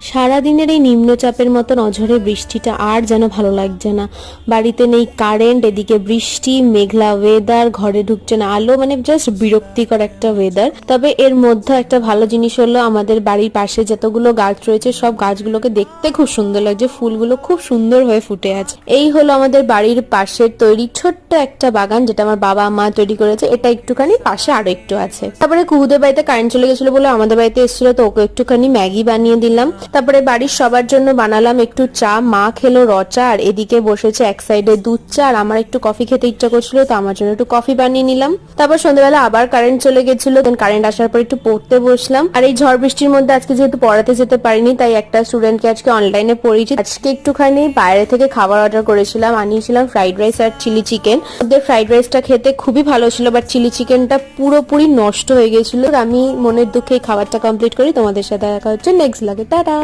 সারাদিনের এই নিম্নচাপের মতন অঝরে বৃষ্টিটা আর যেন ভালো লাগছে না। বাড়িতে নেই কারেন্ট, এদিকে বৃষ্টি, মেঘলা ওয়েদার, ঘরে ঢুকছে না আলো, মানে জাস্ট বিরক্তিকর একটা ওয়েদার। তবে এর মধ্যে একটা ভালো জিনিস হলো, আমাদের বাড়ির পাশে যতগুলো গাছ রয়েছে সব গাছগুলোকে দেখতে খুব সুন্দর লাগছে, ফুলগুলো খুব সুন্দর হয়ে ফুটে আছে। এই হলো আমাদের বাড়ির পাশের তৈরি ছোট্ট একটা বাগান, যেটা আমার বাবা মা তৈরি করেছে। এটা একটুখানি পাশে আরো একটু আছে। তারপরে কুহুদের বাড়িতে কারেন্ট চলে গেছিল বলে আমাদের বাড়িতে এসেছিল, তো ওকে একটুখানি ম্যাগি বানিয়ে দিলাম। তারপরে বাড়ির সবার জন্য বানালাম একটু চা, মা খেলো র চা, আর এদিকে বসেছে এক সাইডে দুধ চা, আর আমার একটু কফি খেতে ইচ্ছা করছিল, তো আমার জন্য একটু কফি বানিয়ে নিলাম। তারপর সন্ধ্যাবেলা আবার কারেন্ট চলে গেছিল, কারেন্ট আসার পর একটু পড়তে বসলাম। আর এই ঝড় বৃষ্টির মধ্যে আজকে যেহেতু পড়াতে যেতে পারিনি, তাই একটা স্টুডেন্টকে আজকে অনলাইনে পড়িয়েছি। আজকে একটুখানি বাইরে থেকে খাবার অর্ডার করেছিলাম, আনিয়েছিলাম ফ্রাইড রাইস আর চিলি চিকেন। ওদের ফ্রাইড রাইসটা খেতে খুবই ভালো ছিল, বাট চিলি চিকেনটা পুরোপুরি নষ্ট হয়ে গেছিল। আমি মনের দুঃখে খাবারটা কমপ্লিট করি। তোমাদের সাথে দেখা হচ্ছে নেক্সট লাগে। টাটা।